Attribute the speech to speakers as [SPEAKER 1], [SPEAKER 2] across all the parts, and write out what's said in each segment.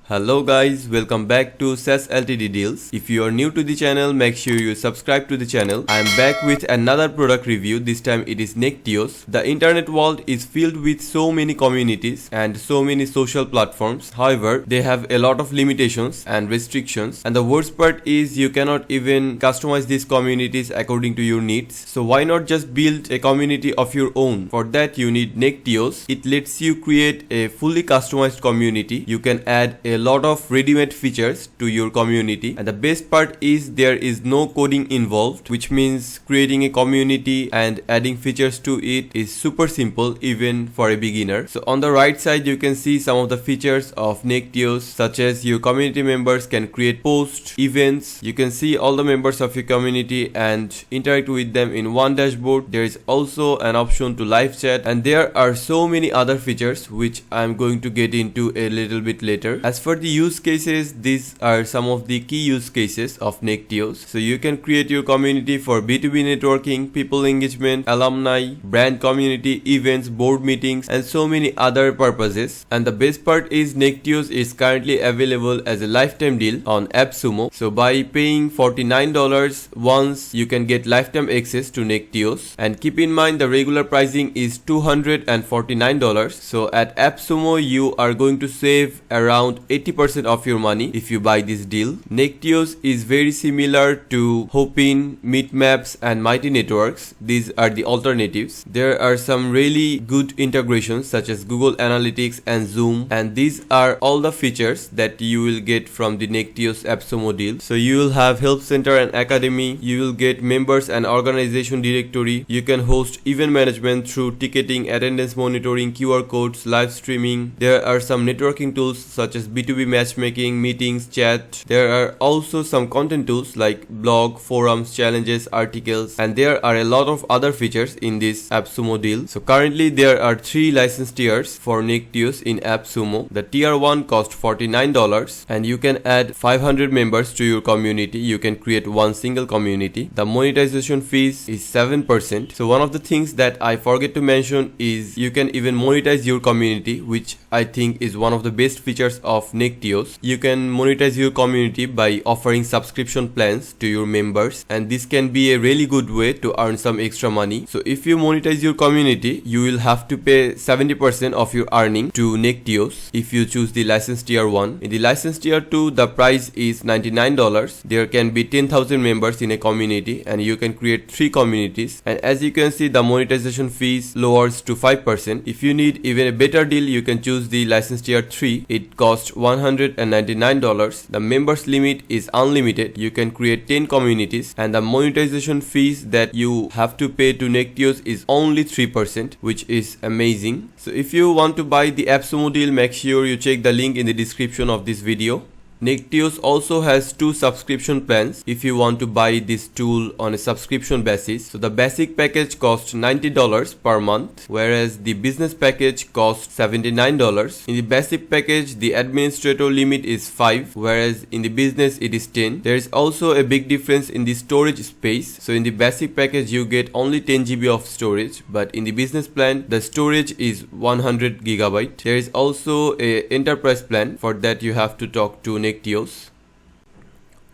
[SPEAKER 1] Hello guys, welcome back to SaaS Ltd Deals. If you are new to the channel, make sure you subscribe to the channel. I am back with another product review. This time it is Nectios. The internet world is filled with so many communities and so many social platforms. However, they have a lot of limitations and restrictions, and the worst part is you cannot even customize these communities according to your needs. So why not just build a community of your own? For that you need Nectios. It lets you create a fully customized community. You can add a lot of ready-made features to your community, and the best part is there is no coding involved, which means creating a community and adding features to it is super simple even for a beginner. So on the right side you can see some of the features of Nectios, such as your community members can create posts, events. You can see all the members of your community and interact with them in one dashboard. There is also an option to live chat, and there are so many other features which I am going to get into a little bit later. As for the use cases, these are some of the key use cases of Nectios. So you can create your community for B2B networking, people engagement, alumni, brand community, events, board meetings, and so many other purposes. And the best part is Nectios is currently available as a lifetime deal on Appsumo. So by paying $49 once, you can get lifetime access to Nectios. And keep in mind the regular pricing is $249. So at Appsumo you are going to save around 80% of your money if you buy this deal. Nectios is very similar to Hopin, Meetmaps, and Mighty Networks. These are the alternatives. There are some really good integrations such as Google Analytics and Zoom, and these are all the features that you will get from the Nectios Appsumo deal. So you will have help center and academy. You will get members and organization directory. You can host event management through ticketing, attendance monitoring, QR codes, live streaming. There are some networking tools such as B2B matchmaking, meetings, chat. There are also some content tools like blog, forums, challenges, articles, and there are a lot of other features in this Appsumo deal. So currently there are 3 license tiers for Nectios in Appsumo. The tier 1 costs $49, and you can add 500 members to your community. You can create one single community. The monetization fees is 7%. So one of the things that I forget to mention is you can even monetize your community, which I think is one of the best features of Nectios. You can monetize your community by offering subscription plans to your members, and this can be a really good way to earn some extra money. So if you monetize your community, you will have to pay 70% of your earning to Nectios if you choose the license tier 1. In the license tier 2, the price is $99. There can be 10,000 members in a community, and you can create 3 communities, and as you can see the monetization fees lowers to 5%. If you need even a better deal, you can choose the license tier 3. It costs $199. The members limit is unlimited. You can create 10 communities, and the monetization fees that you have to pay to Nectios is only 3%, which is amazing. So if you want to buy the Appsumo deal, make sure you check the link in the description of this video. Nectios also has 2 subscription plans if you want to buy this tool on a subscription basis. So the basic package costs $90 per month, whereas the business package costs $79. In the basic package, the administrator limit is 5, whereas in the business it is 10. There is also a big difference in the storage space. So in the basic package you get only 10 GB of storage, but in the business plan the storage is 100 GB. There is also a enterprise plan. For that you have to talk to Nectios.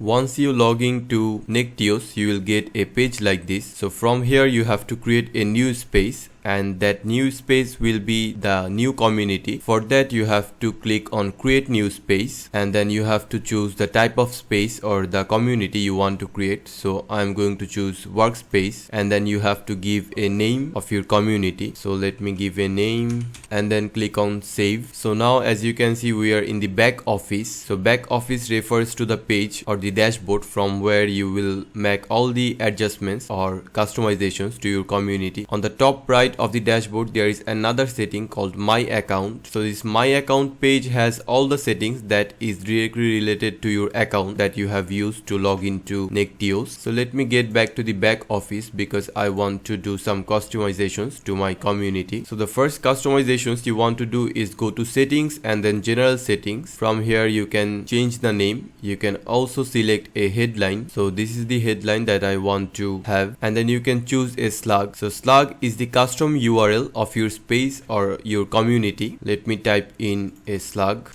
[SPEAKER 1] Once you log into Nectios, you will get a page like this. So from here you have to create a new space, and that new space will be the new community. For that you have to click on create new space, and then you have to choose the type of space or the community you want to create. So I'm going to choose workspace, and then you have to give a name of your community. So let me give a name and then click on save. So now as you can see we are in the back office. So back office refers to the page or the dashboard from where you will make all the adjustments or customizations to your community. On the top right of the dashboard there is another setting called my account. So this my account page has all the settings that is directly related to your account that you have used to log into Nectios. So let me get back to the back office because I want to do some customizations to my community. So the first customizations you want to do is go to settings and then general settings. From here you can change the name. You can also select a headline. So this is the headline that I want to have, and then you can choose a slug. So slug is the custom URL of your space or your community. Let me type in a slug.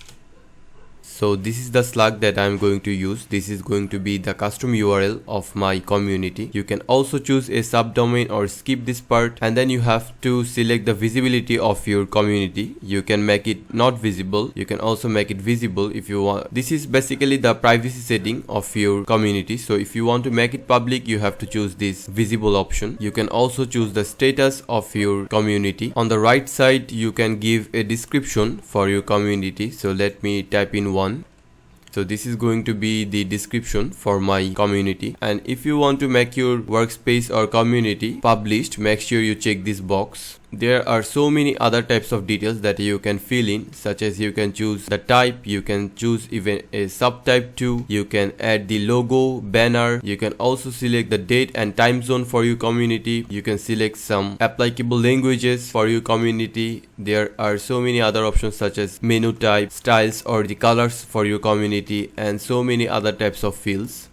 [SPEAKER 1] So this is the slug that I'm going to use. This is going to be the custom URL of my community. You can also choose a subdomain or skip this part, and then you have to select the visibility of your community. You can make it not visible. You can also make it visible if you want. This is basically the privacy setting of your community. So if you want to make it public, you have to choose this visible option. You can also choose the status of your community. On the right side, you can give a description for your community. So let me type in one. So this is going to be the description for my community. And if you want to make your workspace or community published, make sure you check this box. There are so many other types of details that you can fill in, such as you can choose the type, you can choose even a subtype too, you can add the logo, banner, you can also select the date and time zone for your community, you can select some applicable languages for your community. There are so many other options such as menu type, styles or the colors for your community, and so many other types of fields.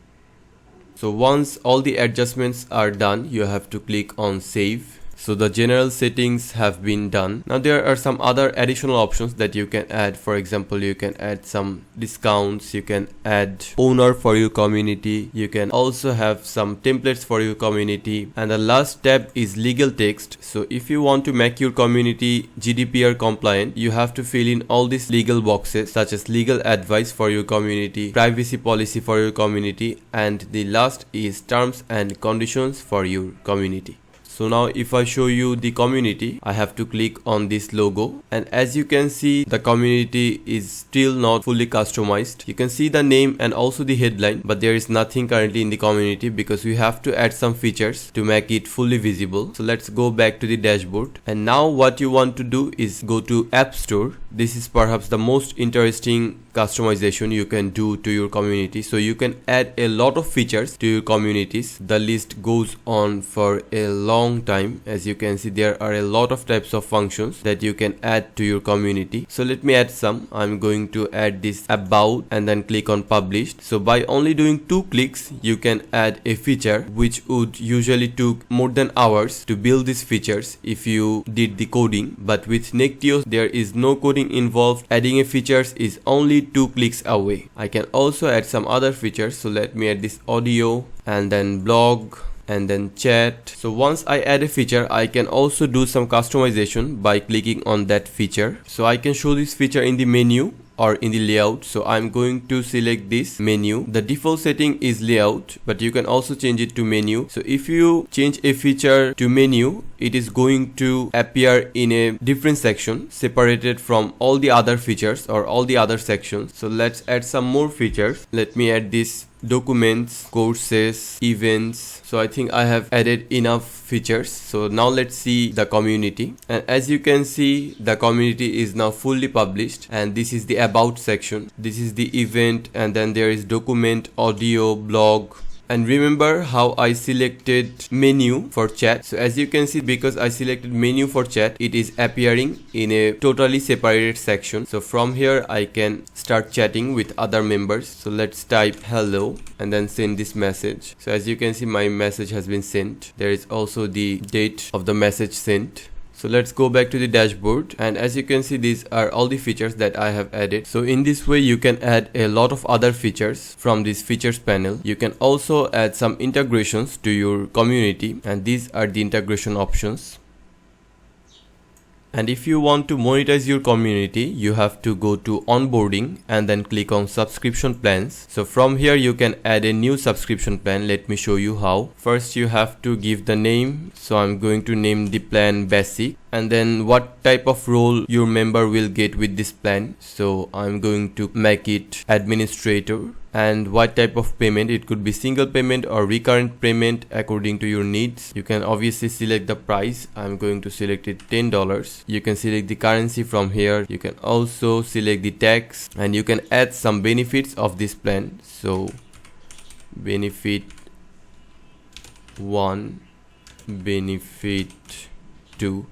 [SPEAKER 1] So once all the adjustments are done, you have to click on save. So the general settings have been done. Now there are some other additional options that you can add. For example, you can add some discounts, you can add owner for your community, you can also have some templates for your community, and the last tab is legal text. So if you want to make your community GDPR compliant, you have to fill in all these legal boxes such as legal advice for your community, privacy policy for your community, and the last is terms and conditions for your community. So now if I show you the community, I have to click on this logo, and as you can see, the community is still not fully customized. You can see the name and also the headline, but there is nothing currently in the community because we have to add some features to make it fully visible. So let's go back to the dashboard, and now what you want to do is go to App Store. This is perhaps the most interesting customization you can do to your community. So you can add a lot of features to your communities. The list goes on for a long time. As you can see, there are a lot of types of functions that you can add to your community. So let me add some. I'm going to add this about and then click on published. So by only doing 2 clicks, you can add a feature which would usually took more than hours to build these features if you did the coding. But with Nectios, there is no coding involved. Adding a features is only 2 clicks away. I can also add some other features. So let me add this audio and then blog and then chat. So once I add a feature, I can also do some customization by clicking on that feature. So I can show this feature in the menu or in the layout. So I'm going to select this menu. The default setting is layout, but you can also change it to menu. So if you change a feature to menu, it is going to appear in a different section separated from all the other features or all the other sections. So let's add some more features. Let me add this documents, courses, events. So I think I have added enough features. So now let's see the community, and as you can see, the community is now fully published, and this is the about section, this is the event, and then there is document, audio, blog. And remember how I selected menu for chat. So as you can see, because I selected menu for chat, it is appearing in a totally separated section. So from here I can start chatting with other members. So let's type hello and then send this message. So as you can see, my message has been sent. There is also the date of the message sent. So let's go back to the dashboard, and as you can see, these are all the features that I have added. So in this way you can add a lot of other features from this features panel. You can also add some integrations to your community, and these are the integration options. And if you want to monetize your community, you have to go to onboarding and then click on subscription plans. So from here you can add a new subscription plan. Let me show you how. First you have to give the name. So I'm going to name the plan basic, and then what type of role your member will get with this plan. So I'm going to make it administrator. And what type of payment, it could be single payment or recurrent payment according to your needs. You can obviously select the price. I'm going to select it $10. You can select the currency from here. You can also select the tax, and you can add some benefits of this plan. So benefit 1, benefit 2.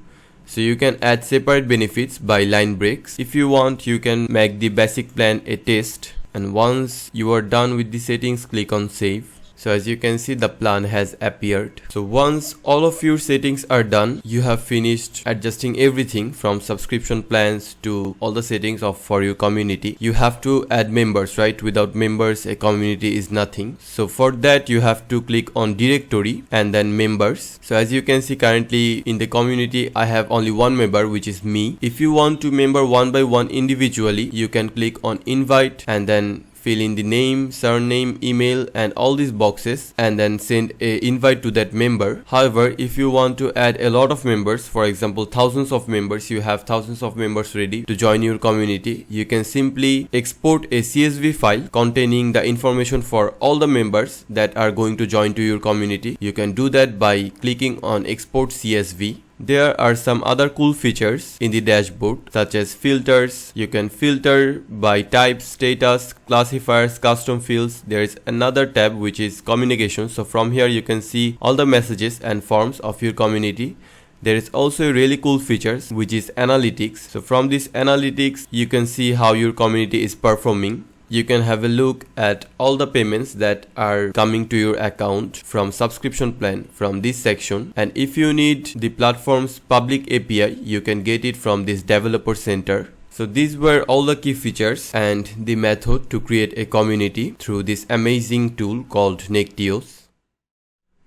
[SPEAKER 1] So you can add separate benefits by line breaks. If you want, you can make the basic plan a test. And once you are done with the settings, click on save. So as you can see, the plan has appeared. So once all of your settings are done, you have finished adjusting everything from subscription plans to all the settings for your community. You have to add members, right? Without members, a community is nothing. So for that, you have to click on directory and then members. So as you can see, currently in the community, I have only one member, which is me. If you want to member one by one individually, you can click on invite and then fill in the name, surname, email and all these boxes and then send a invite to that member. However, if you want to add a lot of members, for example thousands of members, you have thousands of members ready to join your community, you can simply export a CSV file containing the information for all the members that are going to join to your community. You can do that by clicking on export CSV. There are some other cool features in the dashboard such as filters. You can filter by type, status, classifiers, custom fields. There is another tab which is communication. So from here you can see all the messages and forms of your community. There is also a really cool feature which is analytics. So from this analytics you can see how your community is performing. You can have a look at all the payments that are coming to your account from subscription plan from this section, and if you need the platform's public API, you can get it from this developer center. So these were all the key features and the method to create a community through this amazing tool called Nectios.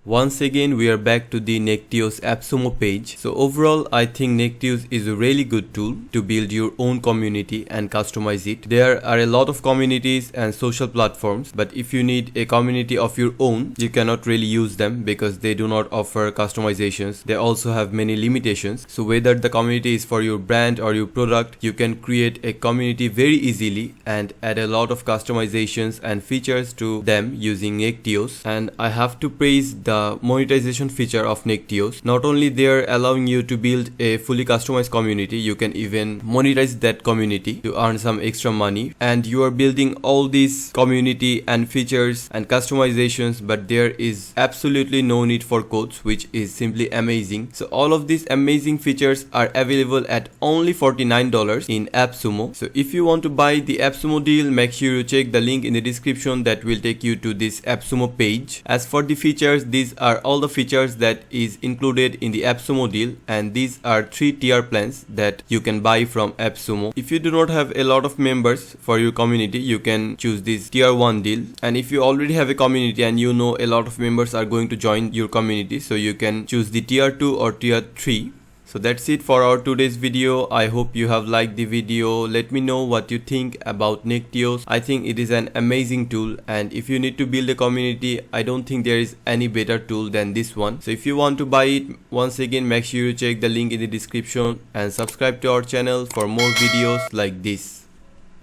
[SPEAKER 1] Once again, we are back to the Nectios Appsumo page. So overall, I think Nectios is a really good tool to build your own community and customize it. There are a lot of communities and social platforms, but if you need a community of your own, you cannot really use them because they do not offer customizations. They also have many limitations. So whether the community is for your brand or your product, you can create a community very easily and add a lot of customizations and features to them using Nectios. And I have to praise the monetization feature of Nectios. Not only they're allowing you to build a fully customized community, you can even monetize that community to earn some extra money, and you are building all these community and features and customizations, but there is absolutely no need for codes, which is simply amazing. So all of these amazing features are available at only $49 in Appsumo. So if you want to buy the Appsumo deal, make sure you check the link in the description that will take you to this Appsumo page. As for the features, these are all the features that is included in the Appsumo deal, and these are 3 tier plans that you can buy from Appsumo. If you do not have a lot of members for your community, you can choose this tier 1 deal, and if you already have a community and you know a lot of members are going to join your community, so you can choose the tier 2 or tier 3. So that's it for our today's video. I hope you have liked the video. Let me know what you think about Nectios. I think it is an amazing tool, and if you need to build a community, I don't think there is any better tool than this one. So if you want to buy it, once again make sure you check the link in the description and subscribe to our channel for more videos like this.